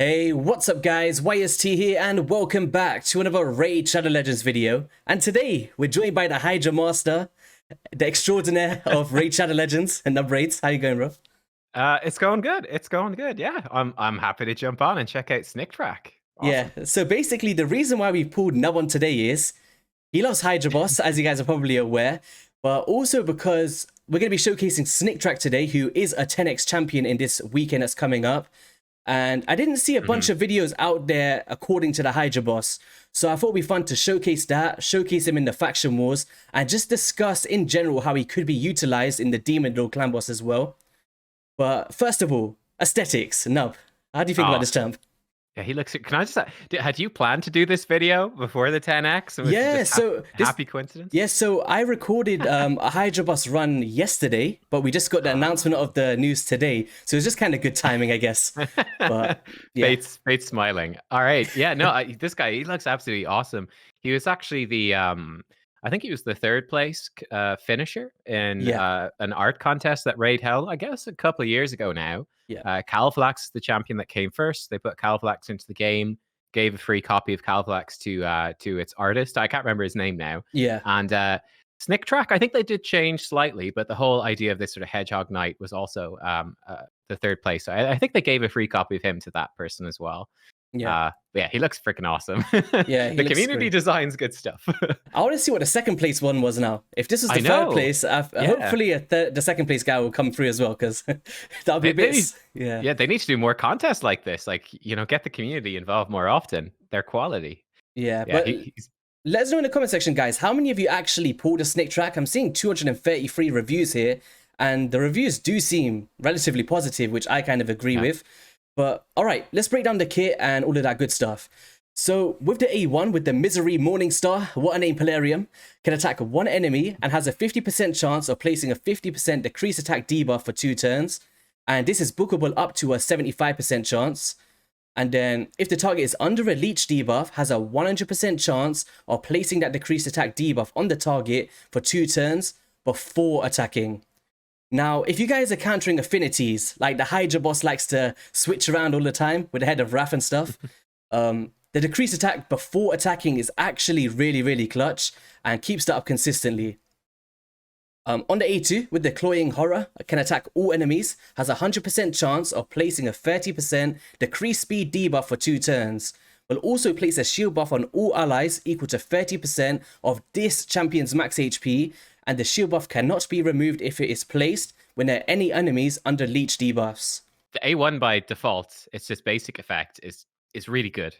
Hey, what's up guys, YST here and welcome back to another Raid Shadow Legends video. And today we're joined by the Hydra Master, the extraordinaire of Raid Shadow Legends and Nub Raids. How you going, bro? It's going good. It's going good. Yeah, I'm happy to jump on and check out Sniktraak. Awesome. Yeah, so basically the reason why we pulled Nub on today is he loves Hydra Boss, as you guys are probably aware, but also because we're going to be showcasing Sniktraak today, who is a 10x champion in this weekend that's coming up. And I didn't see a bunch of videos out there according to the Hydra Boss. So I thought it'd be fun to showcase that, showcase him in the faction wars, and just discuss in general how he could be utilized in the Demon Lord clan boss as well. But first of all, aesthetics. Nub, how do you think about this champ? Yeah, he looks. Can I just? Had you planned to do this video before the 10x? Yeah, so happy coincidence. Yeah, so I recorded a Hydra Boss run yesterday, but we just got the announcement of the news today, so it's just kind of good timing, I guess. But yeah, Fate's smiling. All right, yeah, no, this guy, he looks absolutely awesome. He was actually the I think he was the third place finisher in an art contest that Raid held, I guess, a couple of years ago now. Yeah. Califlax is the champion that came first. They put Califlax into the game, gave a free copy of Califlax to its artist. I can't remember his name now. Yeah. And Sniktraak, I think they did change slightly, but the whole idea of this sort of Hedgehog Knight was also the third place. So I think they gave a free copy of him to that person as well. Yeah, he looks freaking awesome. Yeah, the community designs good stuff. I want to see what the second place one was now. If this was the third place, hopefully the second place guy will come through as well, because that'll be a bit. Yeah, they need to do more contests like this. Like, get the community involved more often. They're quality. Yeah, but let us know in the comment section, guys. How many of you actually pulled a Sniktraak? I'm seeing 233 reviews here, and the reviews do seem relatively positive, which I kind of agree with. But all right, let's break down the kit and all of that good stuff. So with the A1, with the Misery Morningstar, what a name, Polarium, can attack one enemy and has a 50% chance of placing a 50% decreased attack debuff for 2 turns. And this is bookable up to a 75% chance. And then if the target is under a leech debuff, has a 100% chance of placing that decreased attack debuff on the target for 2 turns before attacking. Now, if you guys are countering affinities, like the Hydra boss likes to switch around all the time with the Head of Wrath and stuff, the decreased attack before attacking is actually really, really clutch and keeps that up consistently. On the A2, with the Cloying Horror, can attack all enemies, has a 100% chance of placing a 30% decreased speed debuff for 2 turns. Will also place a shield buff on all allies equal to 30% of this champion's max HP, and the shield buff cannot be removed if it is placed when there are any enemies under leech debuffs. The A1 by default, it's just basic effect, is really good,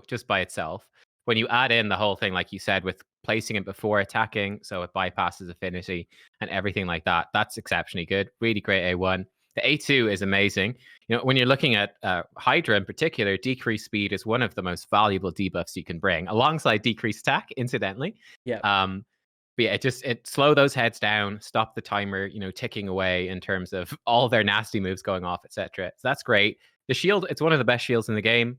just by itself. When you add in the whole thing, like you said, with placing it before attacking, so it bypasses affinity and everything like that, that's exceptionally good. Really great A1. The A2 is amazing. When you're looking at Hydra in particular, decreased speed is one of the most valuable debuffs you can bring, alongside decreased attack, incidentally. Yeah. But yeah, it slow those heads down, stop the timer, ticking away in terms of all their nasty moves going off, etc. So that's great. The shield, it's one of the best shields in the game.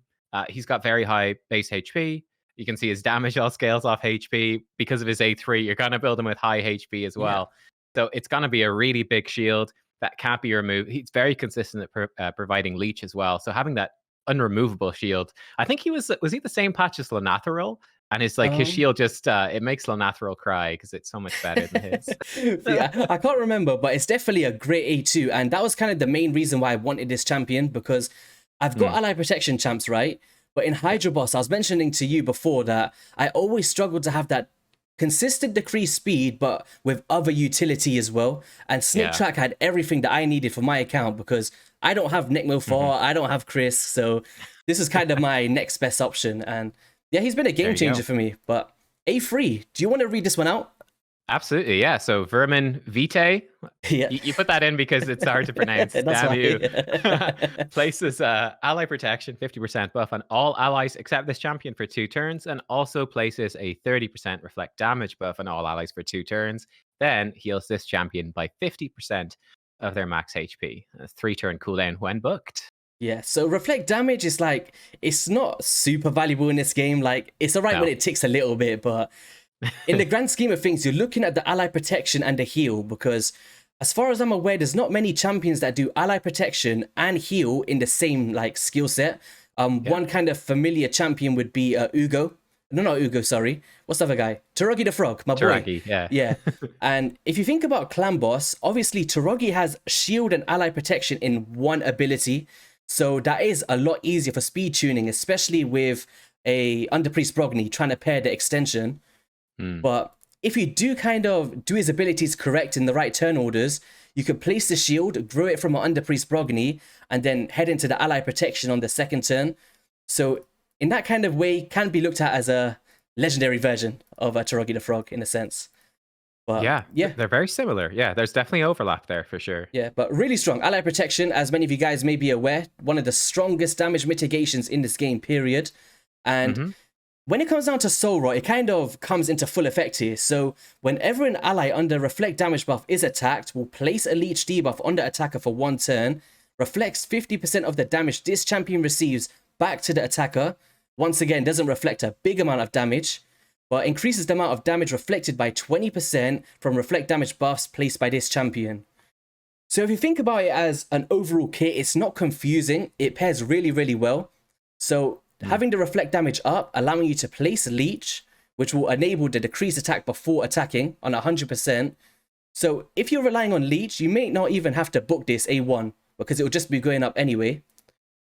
He's got very high base HP. You can see his damage all scales off HP. Because of his A3, you're going to build him with high HP as well. So it's going to be a really big shield that can't be removed. He's very consistent at providing leech as well. So having that unremovable shield, I think was he the same patch as Lanathril? And it's like his shield just, it makes Lanathril cry because it's so much better than his. Yeah, I can't remember, but it's definitely a great A2. And that was kind of the main reason why I wanted this champion, because I've got ally protection champs, right? But in Hydra Boss, I was mentioning to you before that I always struggled to have that consistent decreased speed, but with other utility as well. And Sniktraak had everything that I needed for my account, because I don't have Necmofar, I don't have Chris. So this is kind of my next best option. And yeah, he's been a game changer for me. But A3, do you want to read this one out? Absolutely, yeah. So Vermin Vitae, you put that in because it's hard to pronounce. Damn you. Places ally protection, 50% buff on all allies except this champion for 2 turns, and also places a 30% reflect damage buff on all allies for 2 turns. Then heals this champion by 50% of their max HP. A 3-turn cooldown when booked. Yeah, so reflect damage is like, it's not super valuable in this game. Like, it's alright when it ticks a little bit, but in the grand scheme of things, you're looking at the ally protection and the heal, because as far as I'm aware, there's not many champions that do ally protection and heal in the same like skill set. One kind of familiar champion would be Ugo. No, not Ugo, sorry. What's the other guy? Taraji the Frog, my boy. Taragi, yeah. Yeah. And if you think about Clan Boss, obviously Taraji has shield and ally protection in one ability. So that is a lot easier for speed tuning, especially with a Underpriest Brogni trying to pair the extension. But if you do kind of do his abilities correct in the right turn orders, you could place the shield, grow it from an Underpriest Brogni, and then head into the ally protection on the second turn. So in that kind of way, can be looked at as a legendary version of Taraji the Frog in a sense. But yeah, they're very similar. Yeah, there's definitely overlap there for sure. Yeah, but really strong. Ally protection, as many of you guys may be aware, one of the strongest damage mitigations in this game, period. And when it comes down to Soul Rot, it kind of comes into full effect here. So whenever an ally under reflect damage buff is attacked, will place a leech debuff on the attacker for 1 turn, reflects 50% of the damage this champion receives back to the attacker. Once again, doesn't reflect a big amount of damage, but increases the amount of damage reflected by 20% from reflect damage buffs placed by this champion. So if you think about it as an overall kit, it's not confusing. It pairs really, really well. So having the reflect damage up, allowing you to place leech, which will enable the decreased attack before attacking on 100%. So if you're relying on leech, you may not even have to book this A1 because it will just be going up anyway.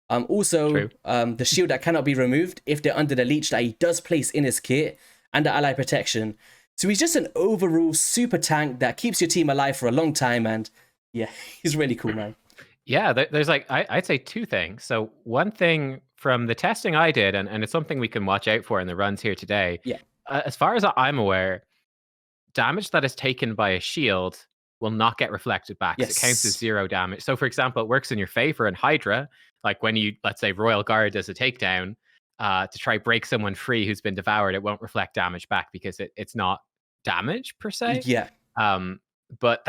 The shield that cannot be removed if they're under the leech that he does place in his kit, and the ally protection. So he's just an overall super tank that keeps your team alive for a long time, and yeah, he's really cool, man. Yeah, there's like, I'd say 2 things. So one thing from the testing I did, and it's something we can watch out for in the runs here today. Yeah. As far as I'm aware, damage that is taken by a shield will not get reflected back. Yes. It counts as 0 damage. So for example, it works in your favor in Hydra, like when you, let's say, Royal Guard does a takedown, to try break someone free who's been devoured, it won't reflect damage back because it's not damage per se. Yeah. But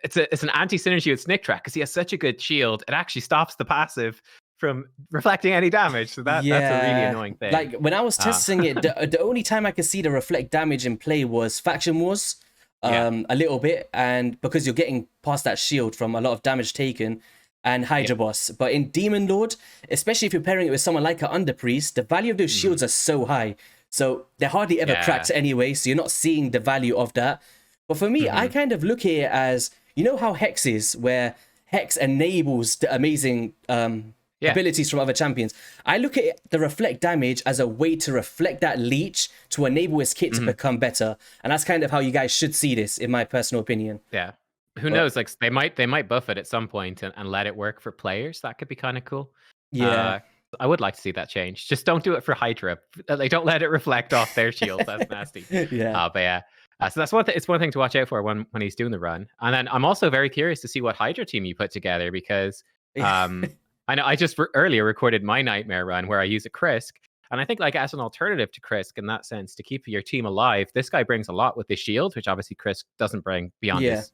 it's an anti-synergy with Sniktraak because he has such a good shield. It actually stops the passive from reflecting any damage. So that's a really annoying thing. Like when I was testing it, the only time I could see the reflect damage in play was Faction Wars, a little bit, and because you're getting past that shield from a lot of damage taken, and Hydra Boss. But in Demon Lord, especially if you're pairing it with someone like an Underpriest, the value of those shields are so high. So they're hardly ever cracked anyway, so you're not seeing the value of that. But for me, I kind of look at it as, you know how Hex is, where Hex enables the amazing abilities from other champions. I look at the reflect damage as a way to reflect that leech to enable his kit to become better. And that's kind of how you guys should see this, in my personal opinion. Yeah. Who knows? Like they might buff it at some point and let it work for players. That could be kind of cool. Yeah. I would like to see that change. Just don't do it for Hydra. Like don't let it reflect off their shield. That's nasty. Yeah. But yeah. So that's one thing. It's one thing to watch out for when he's doing the run. And then I'm also very curious to see what Hydra team you put together because I know I just earlier recorded my Nightmare run where I use a Krisk. And I think like as an alternative to Krisk in that sense, to keep your team alive, this guy brings a lot with the shield, which obviously Krisk doesn't bring beyond the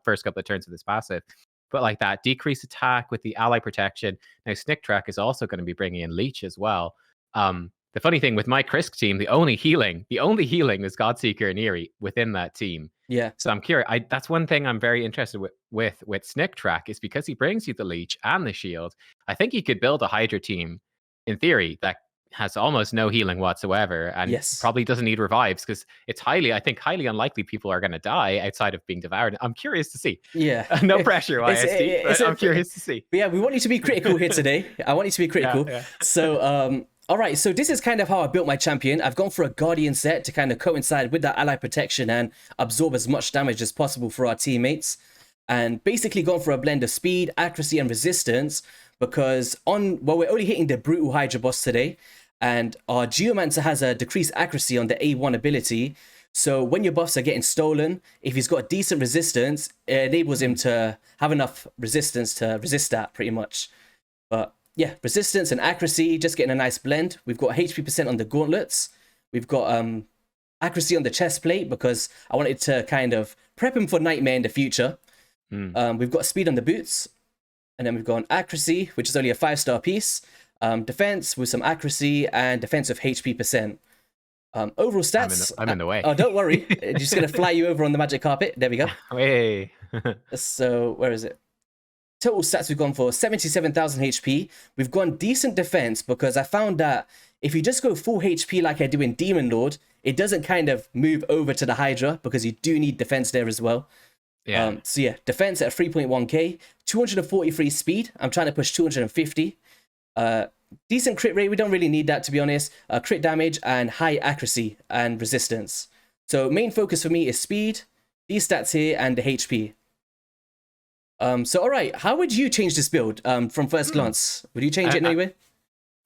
first couple of turns of this passive. But like that decreased attack with the ally protection. Now Sniktraak is also going to be bringing in Leech as well. The funny thing with my Krisk team, the only healing is Godseeker and Eerie within that team. Yeah. So I'm curious. That's one thing I'm very interested with Sniktraak is because he brings you the Leech and the shield. I think he could build a Hydra team in theory that has almost no healing whatsoever and probably doesn't need revives because it's highly unlikely people are going to die outside of being devoured. I'm curious to see. Yeah. No pressure, YSD, but I'm curious to see. But yeah, we want you to be critical here today. I want you to be critical. Yeah. So, all right, so this is kind of how I built my champion. I've gone for a Guardian set to kind of coincide with that ally protection and absorb as much damage as possible for our teammates. And basically gone for a blend of speed, accuracy, and resistance because we're only hitting the Brutal Hydra boss today. And our Geomancer has a decreased accuracy on the A1 ability. So when your buffs are getting stolen, if he's got decent resistance, it enables him to have enough resistance to resist that pretty much. But yeah, resistance and accuracy, just getting a nice blend. We've got HP percent on the gauntlets. We've got accuracy on the chest plate because I wanted to kind of prep him for Nightmare in the future. We've got speed on the boots. And then we've got accuracy, which is only a 5-star piece. Defense with some accuracy and defensive HP percent. Overall stats. I'm in the way. Oh, don't worry. Just going to fly you over on the magic carpet. There we go. Hey. So, where is it? total stats we've gone for 77,000 HP. We've gone decent defense because I found that if you just go full HP like I do in Demon Lord, it doesn't kind of move over to the Hydra because you do need defense there as well. Yeah. So yeah, defense at 3.1k, 243 speed. I'm trying to push 250. Decent crit rate. We don't really need that, to be honest. Crit damage and high accuracy and resistance. So main focus for me is speed, these stats here, and the HP. So all right, how would you change this build from first glance? Would you change it in any way?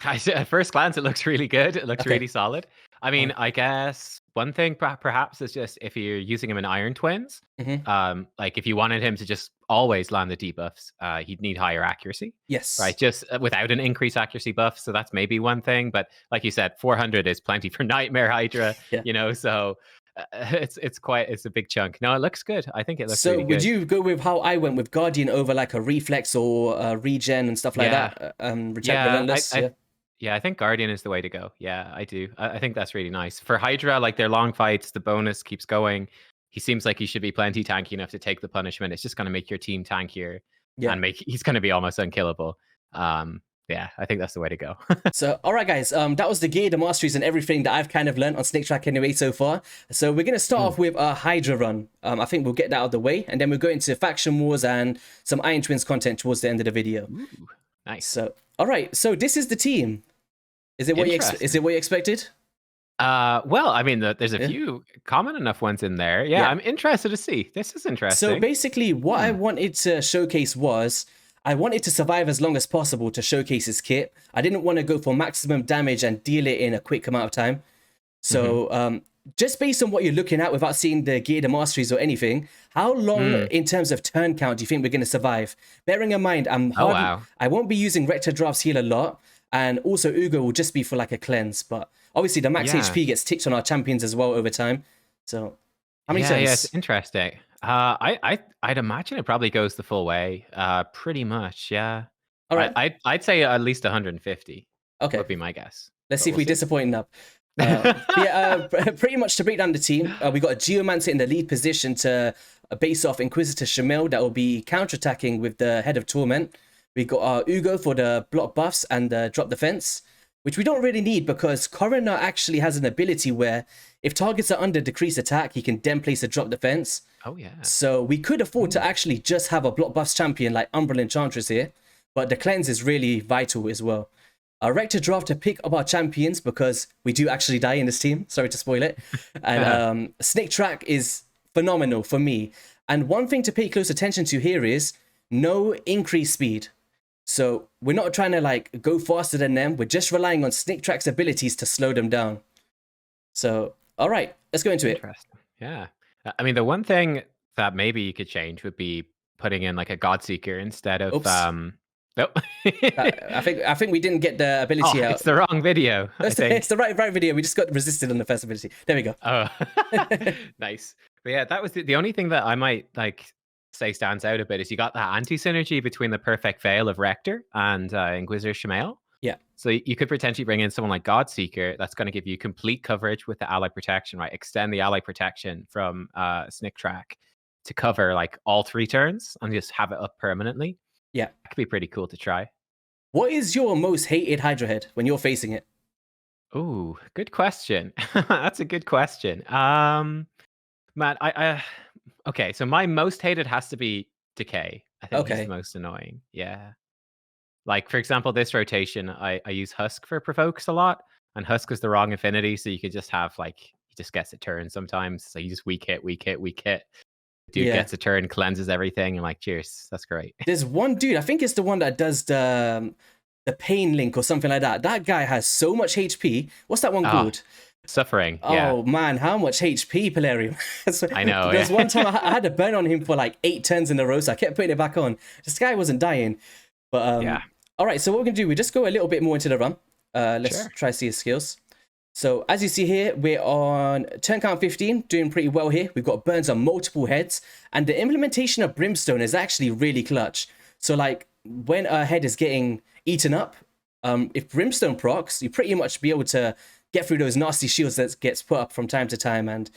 At first glance, it looks really good. It looks really solid. I mean, I guess one thing perhaps is just if you're using him in Iron Twins, like if you wanted him to just always land the debuffs, he'd need higher accuracy. Yes. Right, just without an increased accuracy buff. So that's maybe one thing. But like you said, 400 is plenty for Nightmare Hydra. Yeah. You know, so it's a big chunk. No, it looks good. I think it looks so really good. Would you go with how I went with Guardian over like a Reflex or regen and stuff like that? Relentless. Yeah, I think Guardian is the way to go. Yeah, I do. I think that's really nice. For Hydra, like their long fights, the bonus keeps going. He seems like he should be plenty tanky enough to take the punishment. It's just going to make your team tankier and he's going to be almost unkillable. Yeah, I think that's the way to go. So, all right, guys, that was the gear, the masteries, and everything that I've kind of learned on Sniktraak anyway so far. So we're going to start off with a Hydra run. I think we'll get that out of the way, and then we'll go into faction wars and some Iron Twins content towards the end of the video. Ooh, nice. So, all right, so this is the team. Is it what you expected? Well, I mean, there's a few common enough ones in there. Yeah, I'm interested to see. This is interesting. So basically, what I wanted to showcase was I wanted to survive as long as possible to showcase his kit. I didn't want to go for maximum damage and deal it in a quick amount of time. So just based on what you're looking at, without seeing the gear, the masteries, or anything, how long in terms of turn count do you think we're going to survive? Bearing in mind, I won't be using Rector Draft's heal a lot. And also Ugo will just be for like a cleanse, but obviously the max HP gets ticked on our champions as well over time. So how many turns? Yeah, it's interesting. I'd imagine it probably goes the full way. Pretty much, yeah. All right. I'd say at least 150. Okay, would be my guess. Let's see if we disappoint up. Pretty much to break down the team, we got a Geomancer in the lead position to base off Inquisitor Shamil that will be counterattacking with the Head of Torment. We got our Ugo for the block buffs and the drop defense, which we don't really need because Coroner actually has an ability where if targets are under decreased attack, he can then place a drop defense. Oh, yeah. So we could afford to actually just have a block buffs champion like Umbral Enchantress here, but the cleanse is really vital as well. Our Rector Draft to pick up our champions because we do actually die in this team. Sorry to spoil it. And Sniktraak is phenomenal for me. And one thing to pay close attention to here is no increased speed. So we're not trying to like go faster than them. We're just relying on Sniktraak's abilities to slow them down. So, all right, let's go into it. Yeah. I mean, the one thing that maybe you could change would be putting in like a Godseeker instead of... Nope. I think we didn't get the ability out. It's the wrong video. It's the right video. We just got resisted on the first ability. There we go. Oh, nice. But yeah, that was the only thing that I might like... say stands out a bit is you got that anti-synergy between the Perfect Veil of Rector and Inquisitor Shamael. Yeah. So you could potentially bring in someone like Godseeker that's going to give you complete coverage with the ally protection, right? Extend the ally protection from Sniktraak to cover like all 3 turns and just have it up permanently. Yeah. That could be pretty cool to try. What is your most hated Hydra head when you're facing it? Oh, good question. That's a good question. Man, okay, so my most hated has to be Decay. I think he's the most annoying. Yeah. Like, for example, this rotation, I use Husk for provokes a lot, and Husk is the wrong affinity, so you could just have, like, he just gets a turn sometimes, so you just weak hit. Dude gets a turn, cleanses everything, and like, cheers, that's great. There's one dude, I think it's the one that does the pain link or something like that. That guy has so much HP. What's that one called? Suffering. Oh man, how much HP, Polarium? I know. There's one time I had a burn on him for like 8 turns in a row, so I kept putting it back on. This guy wasn't dying. But all right, so what we're gonna do, we just go a little bit more into the run. Let's try to see his skills. So as you see here, we're on turn count 15, doing pretty well here. We've got burns on multiple heads, and the implementation of Brimstone is actually really clutch. So like when a head is getting eaten up, if Brimstone procs, you pretty much be able to get through those nasty shields that gets put up from time to time, and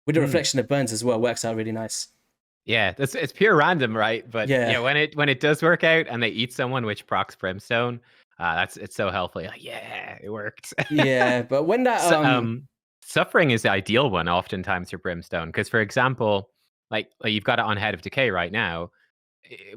with the reflection of burns as well, works out really nice. Yeah, it's pure random, right? But Yeah. when it does work out and they eat someone which procs brimstone, it's so helpful. You're like, yeah, it worked. Yeah, but when that So, suffering is the ideal one oftentimes for brimstone because, for example, like you've got it on Head of Decay right now.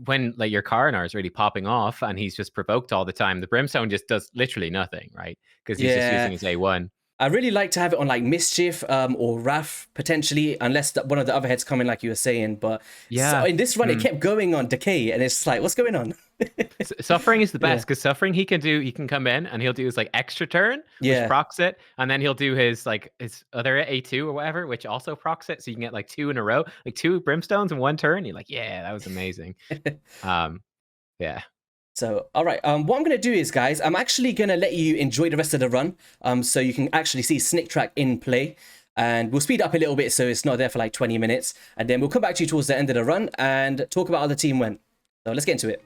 When like your Coronar is really popping off and he's just provoked all the time, the brimstone just does literally nothing, right? Because he's just yeah, using his A1. I really like to have it on like Mischief or Wrath potentially, unless one of the other heads come in like you were saying. But so Yeah. in this run, it kept going on Decay, and it's like, what's going on? Suffering is the Yeah. best because Suffering he can come in and he'll do his like extra turn, which Yeah. procs it, and then he'll do his like his other A2 or whatever, which also procs it. So you can get like 2 in a row, like 2 brimstones in one turn. You're like, yeah, that was amazing. Yeah. So, all right. What I'm gonna do is, guys, I'm actually gonna let you enjoy the rest of the run. So you can actually see Sniktraak in play, and we'll speed up a little bit so it's not there for like 20 minutes, and then we'll come back to you towards the end of the run and talk about how the team went. So let's get into it.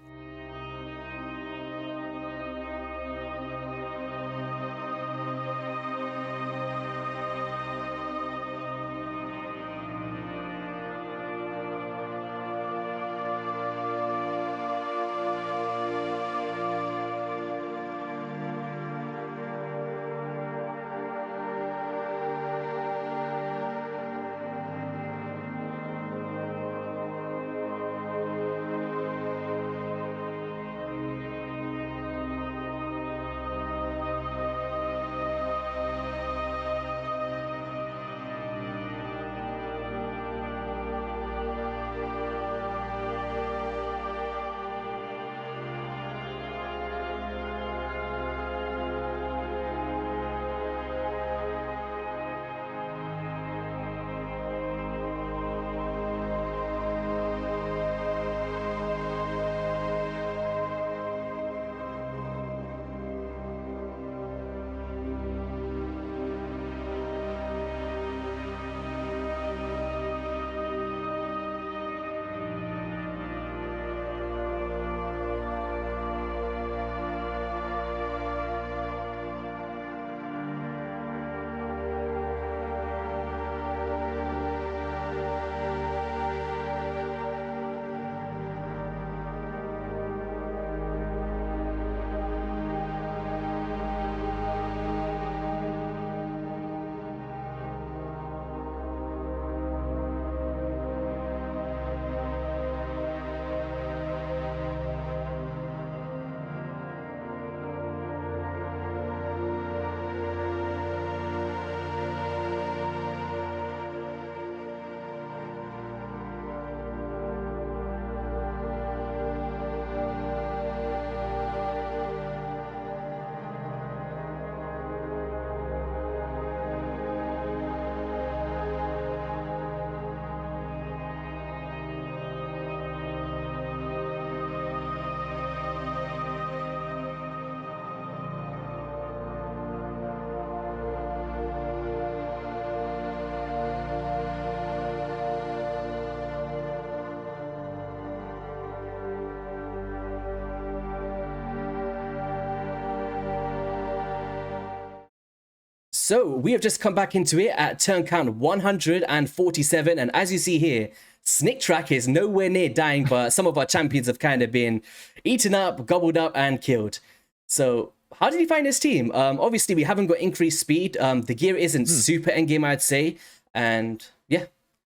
So we have just come back into it at turn count 147, and as you see here, Sniktraak is nowhere near dying, but some of our champions have kind of been eaten up, gobbled up, and killed. So how did you find this team? Obviously, we haven't got increased speed. The gear isn't super endgame, I'd say. And yeah,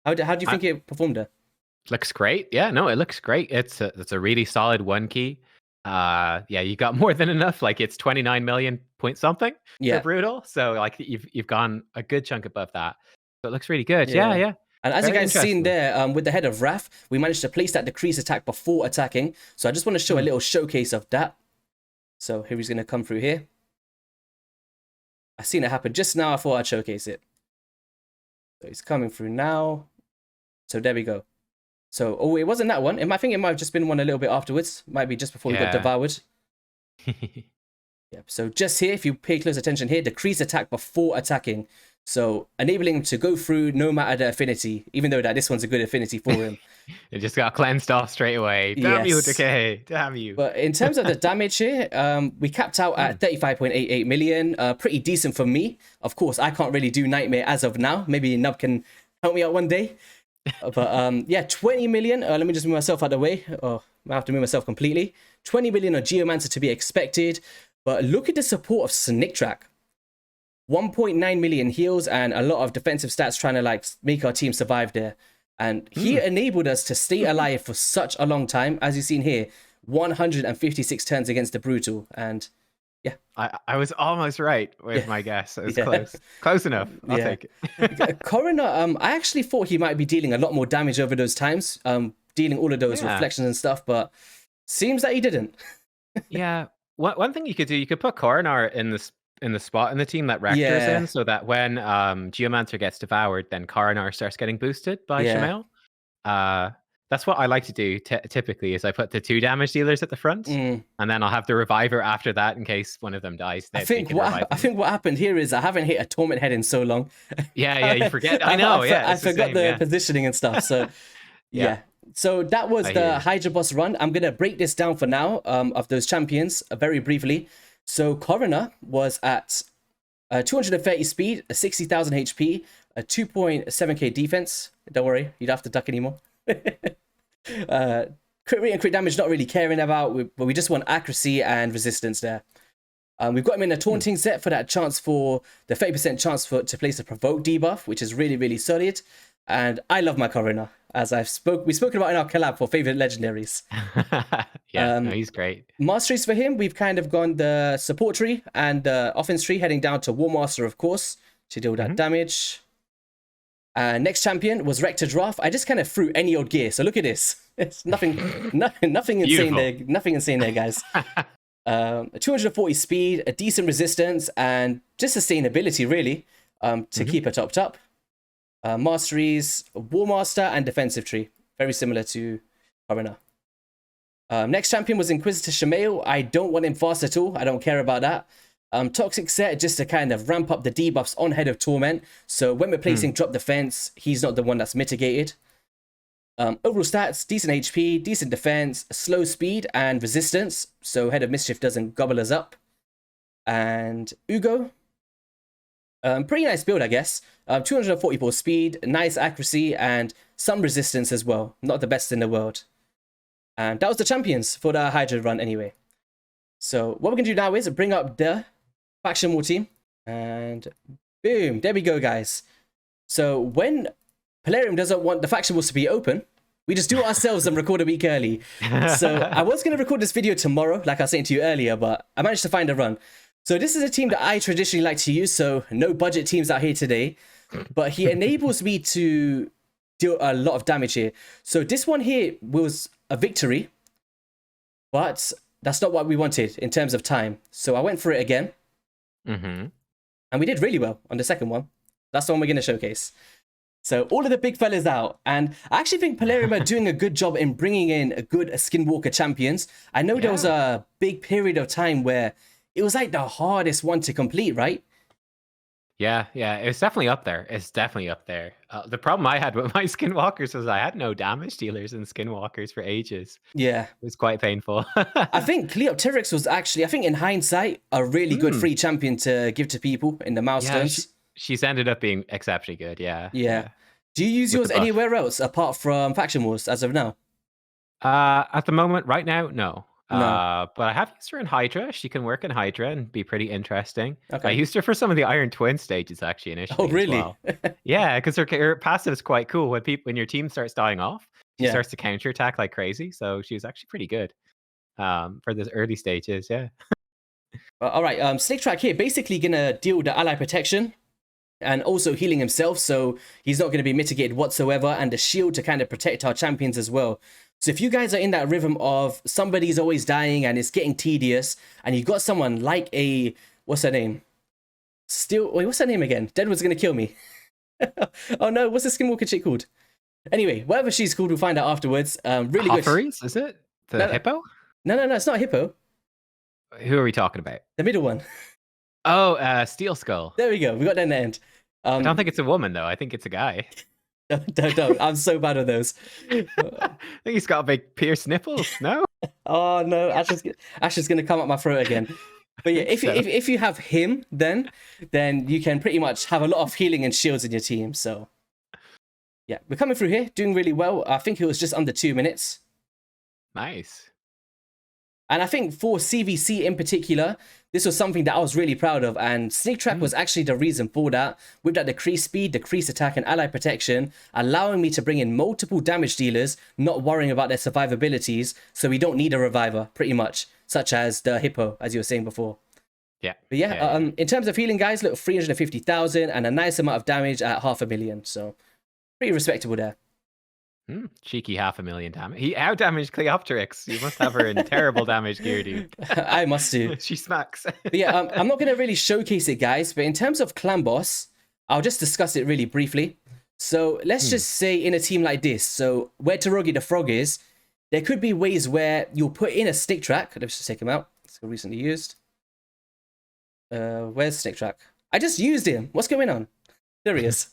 how do you think it performed there? Looks great. Yeah, no, it looks great. It's a really solid 1 key. Yeah, you got more than enough. Like it's 29 million point something Yeah. for brutal. So like you've gone a good chunk above that. So it looks really good. Yeah. And as you Very guys seen interesting. there, with the Head of Wrath, we managed to place that decrease attack before attacking. So I just want to show a little showcase of that. So here he's going to come through here. I seen it happen just now. I thought I'd showcase it. So he's coming through now. So there we go. So, oh, it wasn't that one. I think it might have just been one a little bit afterwards. Might be just before we got devoured. Yep. So just here, if you pay close attention here, decrease attack before attacking. So enabling him to go through no matter the affinity, even though that this one's a good affinity for him. It just got cleansed off straight away. Damn you, Decay. Damn you. But in terms of the damage here, we capped out at 35.88 million. Pretty decent for me. Of course, I can't really do Nightmare as of now. Maybe Nub can help me out one day. But yeah, 20 million. Let me just move myself out of the way. Oh, I have to move myself completely. 20 million on Geomancer to be expected. But look at the support of Sniktraak. 1.9 million heals and a lot of defensive stats trying to like make our team survive there. And he enabled us to stay alive for such a long time. As you've seen here, 156 turns against the Brutal. And yeah. I was almost right with my guess. It was Yeah. close. Close enough. I'll take it. Coroner, I actually thought he might be dealing a lot more damage over those times, dealing all of those reflections and stuff, but seems that he didn't. Yeah. One thing you could do, you could put Coronar in the spot in the team that Rector's in, so that when Geomancer gets devoured, then Coronar starts getting boosted by Shamail. That's what I like to do typically, is I put the 2 damage dealers at the front, and then I'll have the reviver after that in case one of them dies. I think what happened here is I haven't hit a Torment Head in so long. Yeah, you forget. I know, I forgot the positioning and stuff, so yeah. So that was the Hydra boss run. I'm going to break this down for now of those champions very briefly. So Coroner was at 230 speed, 60,000 HP, a 2.7k defense. Don't worry, you don't have to duck anymore. Crit rate and crit damage not really caring about, but we just want accuracy and resistance there. We've got him in a taunting set for that chance, for the 30% chance to place a provoke debuff, which is really, really solid. And I love my Coroner, as we've spoken about in our collab for favorite legendaries. No, he's great. Masteries for him, we've kind of gone the support tree and the offense tree, heading down to Warmaster, of course, to deal that damage. Next champion was Rector Draft. I just kind of threw any old gear. So look at this. It's nothing insane there. Nothing insane there, guys. 240 speed, a decent resistance, and just sustainability, really, to keep it topped up. Masteries, Warmaster, and defensive tree. Very similar to Coroner. Next champion was Inquisitor Shamail. I don't want him fast at all. I don't care about that. Toxic set just to kind of ramp up the debuffs on Head of Torment. So when we're placing drop defense, he's not the one that's mitigated. Overall stats, decent HP, decent defense, slow speed, and resistance. So Head of Mischief doesn't gobble us up. And Ugo. Pretty nice build, I guess. 244 speed, nice accuracy, and some resistance as well. Not the best in the world. And that was the champions for the Hydra run anyway. So what we're going to do now is bring up the Faction War team. And boom, there we go, guys. So when Palarium doesn't want the Faction Wars to be open, we just do it ourselves and record a week early. So I was going to record this video tomorrow, like I was saying to you earlier, but I managed to find a run. So this is a team that I traditionally like to use, so no budget teams out here today. But he enables me to deal a lot of damage here. So this one here was a victory, but that's not what we wanted in terms of time. So I went for it again. And we did really well on the second one. That's the one we're going to showcase. So all of the big fellas out. And I actually think Palarium are doing a good job in bringing in a good Skinwalker champions. I know there was a big period of time where it was like the hardest one to complete, right? Yeah, it's definitely up there. It's definitely up there. The problem I had with my Skinwalkers was I had no damage dealers in Skinwalkers for ages. Yeah. It was quite painful. I think Cleopteryx was actually, I think in hindsight, a really good free champion to give to people in the milestones. Yeah, she's ended up being exceptionally good, yeah. Do you use yours anywhere else apart from Faction Wars as of now? At the moment, right now, no. But I have used her in Hydra. She can work in Hydra and be pretty interesting. I used her for some of the Iron Twin stages actually initially. Oh, really? As well. Yeah, because her passive is quite cool. When your team starts dying off, she starts to counterattack like crazy. So she was actually pretty good for the early stages. Yeah. All right. Sniktraak here basically gonna deal the ally protection and also healing himself, so he's not going to be mitigated whatsoever, and the shield to kind of protect our champions as well. So if you guys are in that rhythm of somebody's always dying and it's getting tedious, and you've got someone like a, what's her name? What's her name again? Deadwood's going to kill me. Oh no, what's the Skinwalker chick called? Anyway, whatever she's called, we'll find out afterwards. Really Hofferys, is it? The hippo? No, it's not a hippo. Who are we talking about? The middle one. Oh, Steel Skull. There we go. We got that in the end. I don't think it's a woman, though. I think it's a guy. Don't. I'm so bad at those. I think he's got big pierced nipples, no? Oh, no. Ash is going to come up my throat again. But yeah, if you have him, then you can pretty much have a lot of healing and shields in your team, so... Yeah, we're coming through here, doing really well. I think it was just under 2 minutes. Nice. And I think for CVC in particular, this was something that I was really proud of. And Sniktraak was actually the reason for that. With that decreased speed, decreased attack, and ally protection, allowing me to bring in multiple damage dealers, not worrying about their survivabilities. So we don't need a reviver, pretty much, such as the Hippo, as you were saying before. Yeah. But yeah, in terms of healing, guys, look, 350,000 and a nice amount of damage at 500,000. So pretty respectable there. Cheeky 500,000 damage. He out-damaged Cleoptrix. You must have her in terrible damage gear, dude. I must do. She smacks. But yeah, I'm not going to really showcase it, guys. But in terms of clan boss, I'll just discuss it really briefly. So let's just say in a team like this, so where Tarogi the Frog is, there could be ways where you'll put in a Sniktraak. Let's just take him out. It's recently used. Where's Sniktraak? I just used him. What's going on? There he is.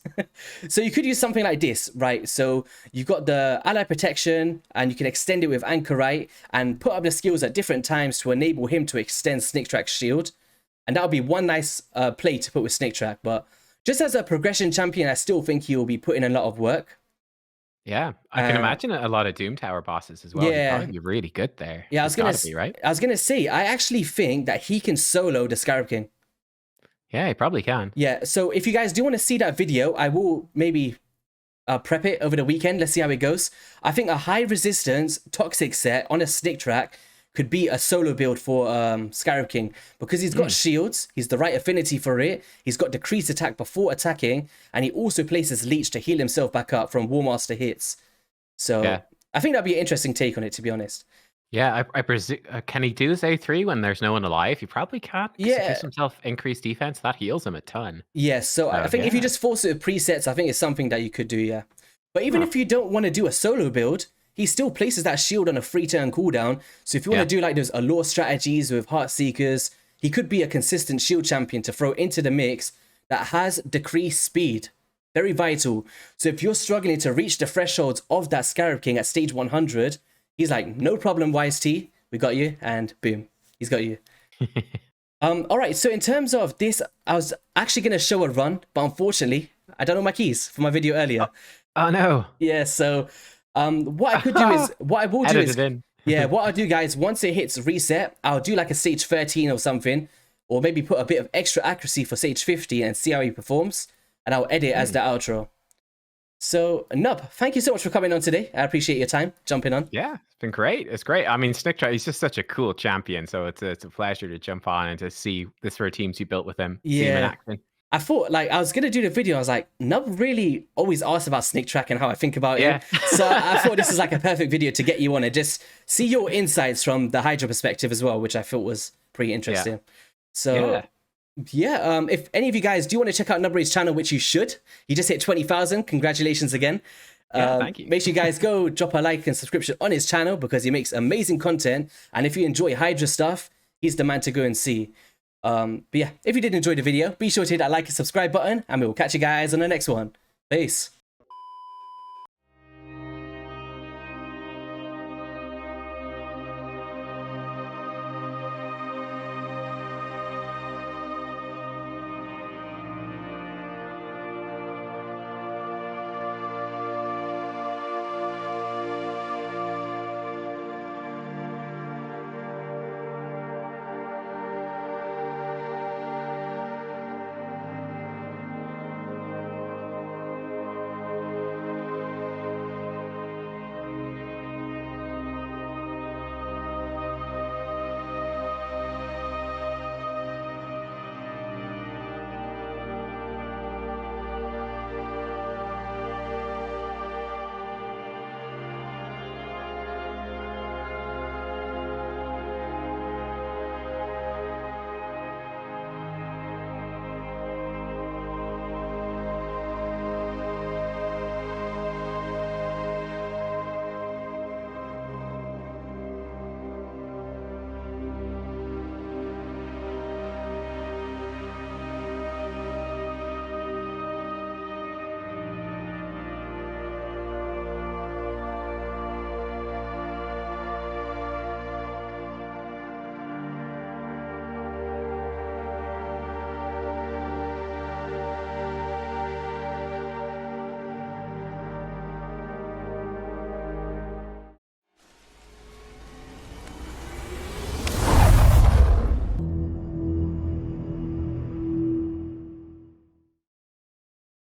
So you could use something like this, right? So you've got the ally protection and you can extend it with Anchorite and put up the skills at different times to enable him to extend Sniktraak's shield. And that would be one nice play to put with Sniktraak. But just as a progression champion, I still think he will be putting a lot of work. Yeah, I can imagine a lot of Doom Tower bosses as well. Yeah. He'd probably be really good there. Yeah, I was gonna say, I actually think that he can solo the Scarab King. Yeah, he probably can. Yeah, so if you guys do want to see that video, I will maybe prep it over the weekend. Let's see how it goes. I think a high resistance toxic set on a Sniktraak could be a solo build for Scarab King because he's got shields, he's the right affinity for it, he's got decreased attack before attacking, and he also places Leech to heal himself back up from Warmaster hits. So yeah. I think that'd be an interesting take on it, to be honest. Yeah, I presume, can he do his A3 when there's no one alive? He probably can't. Yeah. He gives himself increased defense. That heals him a ton. Yeah, so I think if you just force it with presets, I think it's something that you could do, yeah. But even if you don't want to do a solo build, he still places that shield on a free turn cooldown. So if you want to do like those allure strategies with Heartseekers, he could be a consistent shield champion to throw into the mix that has decreased speed. Very vital. So if you're struggling to reach the thresholds of that Scarab King at stage 100, he's like, no problem, YST, we got you, and boom, he's got you. All right, so in terms of this, I was actually going to show a run, but unfortunately, I don't know my keys for my video earlier. Oh no. Yeah, so what I could do is, what I will do is, yeah, what I'll do, guys, once it hits reset, I'll do like a stage 13 or something, or maybe put a bit of extra accuracy for stage 50 and see how he performs, and I'll edit as the outro. So, Nub, thank you so much for coming on today. I appreciate your time jumping on. Yeah, it's been great. It's great. I mean, Sniktraak, he's just such a cool champion. So it's a pleasure to jump on and to see the sort of teams you built with him. See him in action. I thought, like, I was going to do the video. I was like, Nub really always asks about Sniktraak and how I think about it. So I thought this is like a perfect video to get you on and just see your insights from the Hydra perspective as well, which I thought was pretty interesting. So... yeah, if any of you guys do want to check out Nubraid's channel, which you should, he just hit 20,000. Congratulations again. Thank you. Make sure you guys go drop a like and subscription on his channel because he makes amazing content. And if you enjoy Hydra stuff, he's the man to go and see. But yeah, if you did enjoy the video, be sure to hit that like and subscribe button, and we will catch you guys on the next one. Peace.